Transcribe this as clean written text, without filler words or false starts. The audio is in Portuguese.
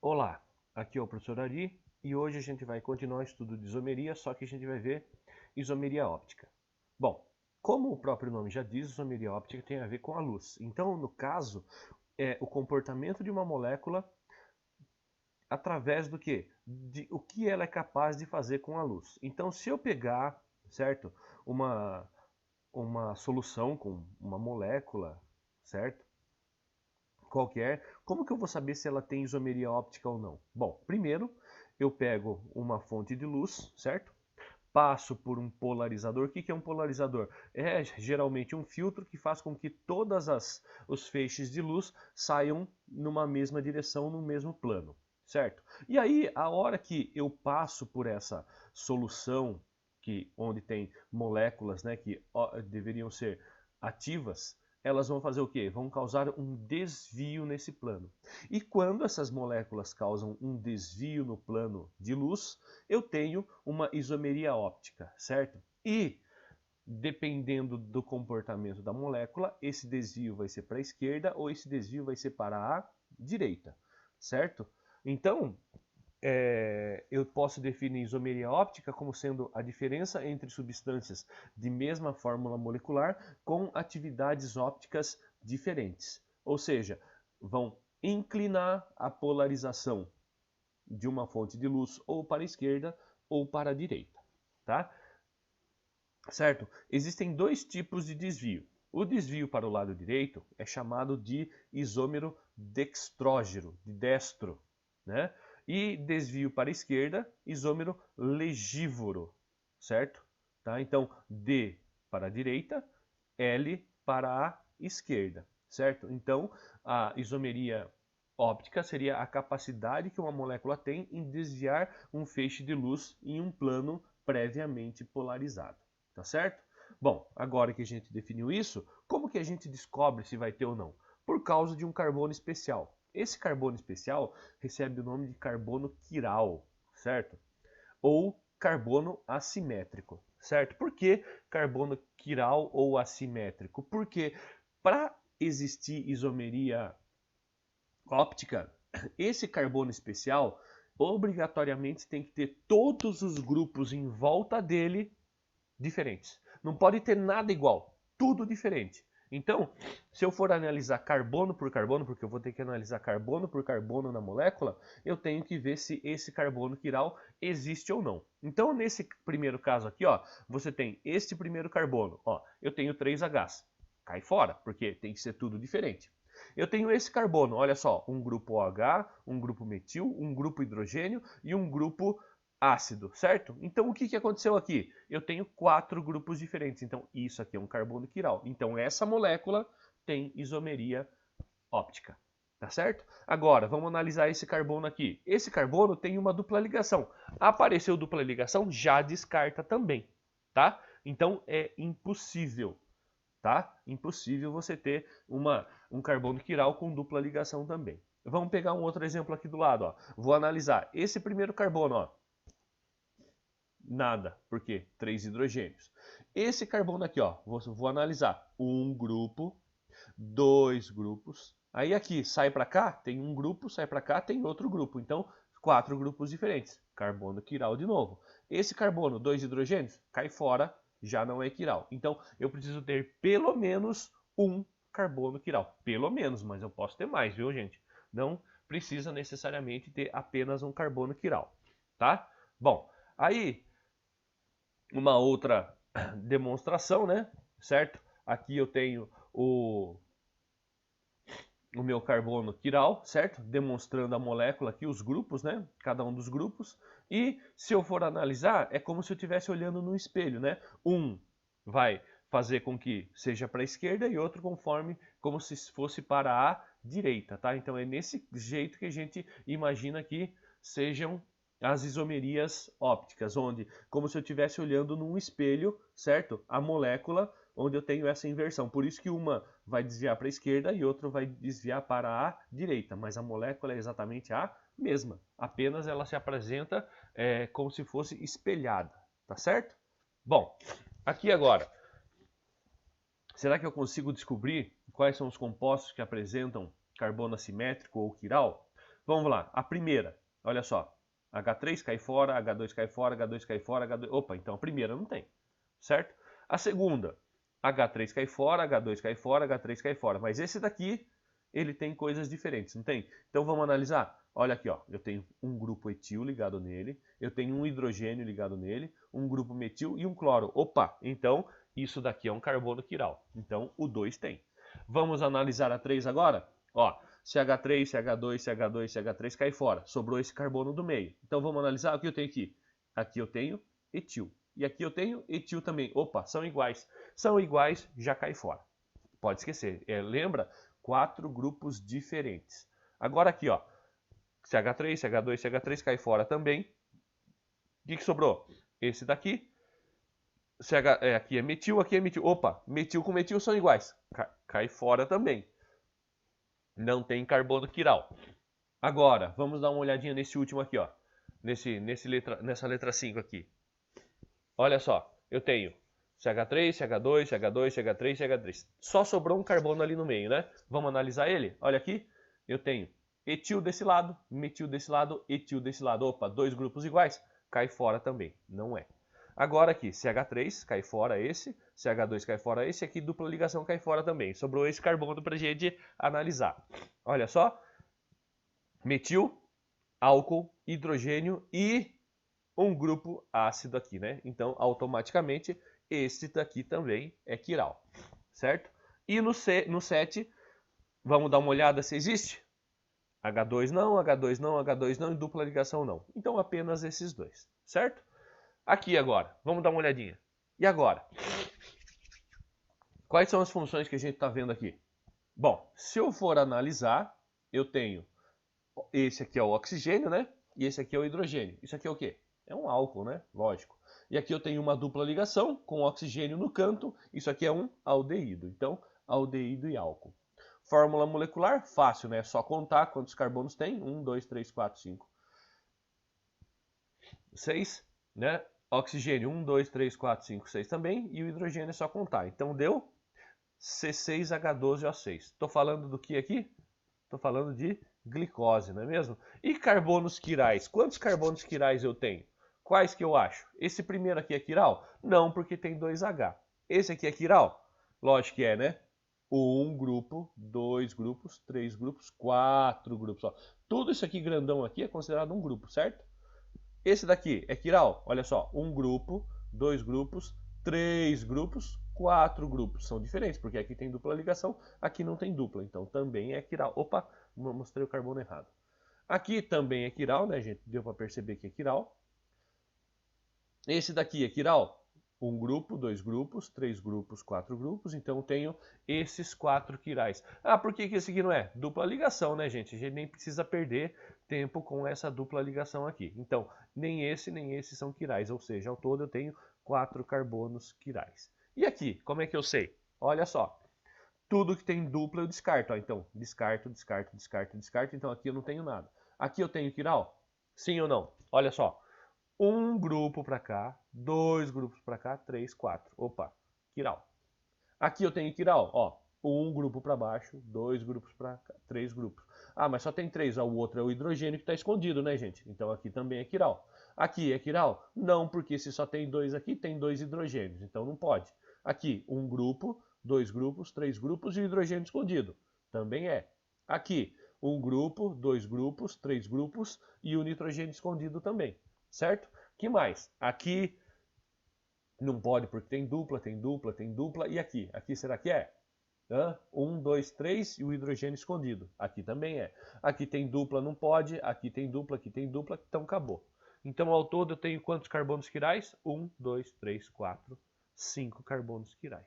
Olá, aqui é o professor Ari e hoje a gente vai continuar o estudo de isomeria, só que a gente vai ver isomeria óptica. Bom, como o próprio nome já diz, isomeria óptica tem a ver com a luz. Então, no caso, é o comportamento de uma molécula através do quê? De o que ela é capaz de fazer com a luz. Então, se eu pegar, certo, uma solução com uma molécula, certo? Qualquer, como que eu vou saber se ela tem isomeria óptica ou não? Bom, primeiro eu pego uma fonte de luz, certo? Passo por um polarizador. O que é um polarizador? É geralmente um filtro que faz com que os feixes de luz saiam numa mesma direção, no mesmo plano, certo? E aí, a hora que eu passo por essa solução, onde tem moléculas, né, que deveriam ser ativas, elas vão fazer o quê? Vão causar um desvio nesse plano. E quando essas moléculas causam um desvio no plano de luz, eu tenho uma isomeria óptica, certo? E, dependendo do comportamento da molécula, esse desvio vai ser para a esquerda ou esse desvio vai ser para a direita, certo? Então, eu posso definir isomeria óptica como sendo a diferença entre substâncias de mesma fórmula molecular com atividades ópticas diferentes. Ou seja, vão inclinar a polarização de uma fonte de luz ou para a esquerda ou para a direita, tá? Certo? Existem dois tipos de desvio. O desvio para o lado direito é chamado de isômero dextrógeno, de destro, né? E desvio para a esquerda, isômero legívoro, certo? Tá? Então, D para a direita, L para a esquerda, certo? Então, a isomeria óptica seria a capacidade que uma molécula tem em desviar um feixe de luz em um plano previamente polarizado, tá certo? Bom, agora que a gente definiu isso, como que a gente descobre se vai ter ou não? Por causa de um carbono especial. Esse carbono especial recebe o nome de carbono quiral, certo? Ou carbono assimétrico, certo? Por que carbono quiral ou assimétrico? Porque para existir isomeria óptica, esse carbono especial obrigatoriamente tem que ter todos os grupos em volta dele diferentes. Não pode ter nada igual, tudo diferente. Então, se eu for analisar carbono por carbono, porque eu vou ter que analisar carbono por carbono na molécula, eu tenho que ver se esse carbono quiral existe ou não. Então, nesse primeiro caso aqui, ó, você tem este primeiro carbono, ó, eu tenho 3Hs. Cai fora, porque tem que ser tudo diferente. Eu tenho esse carbono, olha só, um grupo OH, um grupo metil, um grupo hidrogênio e um grupo ácido, certo? Então o que aconteceu aqui? Eu tenho 4 grupos diferentes, então isso aqui é um carbono quiral. Então essa molécula tem isomeria óptica, tá certo? Agora, vamos analisar esse carbono aqui. Esse carbono tem uma dupla ligação. Apareceu dupla ligação, já descarta também, tá? Então é impossível, tá? Impossível você ter um carbono quiral com dupla ligação também. Vamos pegar um outro exemplo aqui do lado, ó. Vou analisar esse primeiro carbono, ó. Nada, por quê? 3 hidrogênios. Esse carbono aqui, ó, vou analisar. Um grupo, 2 grupos. Aí aqui, sai para cá, tem um grupo, sai para cá, tem outro grupo. Então, 4 grupos diferentes. Carbono quiral de novo. Esse carbono, 2 hidrogênios, cai fora, já não é quiral. Então, eu preciso ter pelo menos um carbono quiral. Pelo menos, mas eu posso ter mais, viu, gente? Não precisa necessariamente ter apenas um carbono quiral, tá? Bom, aí uma outra demonstração, né? Certo? Aqui eu tenho o meu carbono quiral, certo? Demonstrando a molécula aqui, os grupos, né? Cada um dos grupos. E se eu for analisar, é como se eu estivesse olhando no espelho, né? Um vai fazer com que seja para a esquerda e outro conforme como se fosse para a direita, tá? Então é nesse jeito que a gente imagina que sejam as isomerias ópticas, onde, como se eu estivesse olhando num espelho, certo? A molécula, onde eu tenho essa inversão. Por isso que uma vai desviar para a esquerda e outra vai desviar para a direita, mas a molécula é exatamente a mesma. Apenas ela se apresenta como se fosse espelhada, tá certo? Bom, aqui agora, será que eu consigo descobrir quais são os compostos que apresentam carbono assimétrico ou quiral? Vamos lá, a primeira, olha só. H3 cai fora, H2 cai fora, H2 cai fora, H2... Opa, então a primeira não tem, certo? A segunda, H3 cai fora, H2 cai fora, H3 cai fora. Mas esse daqui, ele tem coisas diferentes, não tem? Então vamos analisar. Olha aqui, ó, eu tenho um grupo etil ligado nele, eu tenho um hidrogênio ligado nele, um grupo metil e um cloro. Opa, então isso daqui é um carbono quiral. Então o 2 tem. Vamos analisar a 3 agora? Ó, CH3, CH2, CH2, CH3 cai fora. Sobrou esse carbono do meio. Então vamos analisar o que eu tenho aqui. Aqui eu tenho etil. E aqui eu tenho etil também. Opa, são iguais. São iguais, já cai fora. Pode esquecer. Lembra? 4 grupos diferentes. Agora aqui, ó. CH3, CH2, CH3 cai fora também. O que sobrou? Esse daqui. Aqui é metil, aqui é metil. Opa, metil com metil são iguais. Cai fora também. Não tem carbono quiral. Agora, vamos dar uma olhadinha nesse último aqui, ó. Nessa letra 5 aqui. Olha só, eu tenho CH3, CH2, CH2, CH3, CH3. Só sobrou um carbono ali no meio, né? Vamos analisar ele? Olha aqui, eu tenho etil desse lado, metil desse lado, etil desse lado. Opa, 2 grupos iguais, cai fora também, não é. Agora aqui, CH3 cai fora esse, CH2 cai fora esse, aqui dupla ligação cai fora também. Sobrou esse carbono para a gente analisar. Olha só, metil, álcool, hidrogênio e um grupo ácido aqui, né? Então, automaticamente, esse daqui também é quiral, certo? E no 7, vamos dar uma olhada se existe? H2 não, H2 não, H2 não e dupla ligação não. Então, apenas esses dois, certo? Aqui agora, vamos dar uma olhadinha. E agora? Quais são as funções que a gente está vendo aqui? Bom, se eu for analisar, eu tenho esse aqui é o oxigênio, né? E esse aqui é o hidrogênio. Isso aqui é o quê? É um álcool, né? Lógico. E aqui eu tenho uma dupla ligação com oxigênio no canto. Isso aqui é um aldeído. Então, aldeído e álcool. Fórmula molecular, fácil, né? É só contar quantos carbonos tem. 1, 2, 3, 4, 5, 6, né? Oxigênio, 1, 2, 3, 4, 5, 6 também. E o hidrogênio é só contar. Então, deu C6H12O6. Estou falando do que aqui? Estou falando de glicose, não é mesmo? E carbonos quirais? Quantos carbonos quirais eu tenho? Quais que eu acho? Esse primeiro aqui é quiral? Não, porque tem 2H. Esse aqui é quiral? Lógico que é, né? 1 grupo, 2 grupos, 3 grupos, 4 grupos. Ó. Tudo isso aqui grandão aqui é considerado um grupo, certo? Esse daqui é quiral? Olha só, 1 grupo, 2 grupos, 3 grupos, 4 grupos. São diferentes, porque aqui tem dupla ligação, aqui não tem dupla. Então também é quiral. Opa, mostrei o carbono errado. Aqui também é quiral, né, gente? Deu para perceber que é quiral. Esse daqui é quiral? 1 grupo, 2 grupos, 3 grupos, 4 grupos. Então eu tenho esses 4 quirais. Ah, por que esse aqui não é? Dupla ligação, né, gente? A gente nem precisa perder tempo com essa dupla ligação aqui. Então, nem esse são quirais. Ou seja, ao todo eu tenho 4 carbonos quirais. E aqui, como é que eu sei? Olha só. Tudo que tem dupla eu descarto. Ó. Então, descarto, descarto, descarto, descarto. Então aqui eu não tenho nada. Aqui eu tenho quiral? Sim ou não? Olha só. 1 grupo para cá, 2 grupos para cá, 3, 4. Opa, quiral. Aqui eu tenho quiral, ó. 1 grupo para baixo, 2 grupos para cá, 3 grupos. Ah, mas só tem 3. Ó, o outro é o hidrogênio que está escondido, né, gente? Então aqui também é quiral. Aqui é quiral? Não, porque se só tem 2 aqui, tem 2 hidrogênios. Então não pode. Aqui, 1 grupo, 2 grupos, 3 grupos e o hidrogênio escondido. Também é. Aqui, 1 grupo, 2 grupos, 3 grupos e o nitrogênio escondido também. Certo? Que mais? Aqui não pode porque tem dupla, tem dupla, tem dupla. E aqui? Aqui será que é? 1, 2, 3 e o hidrogênio escondido. Aqui também é. Aqui tem dupla, não pode. Aqui tem dupla, então acabou. Então ao todo eu tenho quantos carbonos quirais? 1, 2, 3, 4, 5 carbonos quirais.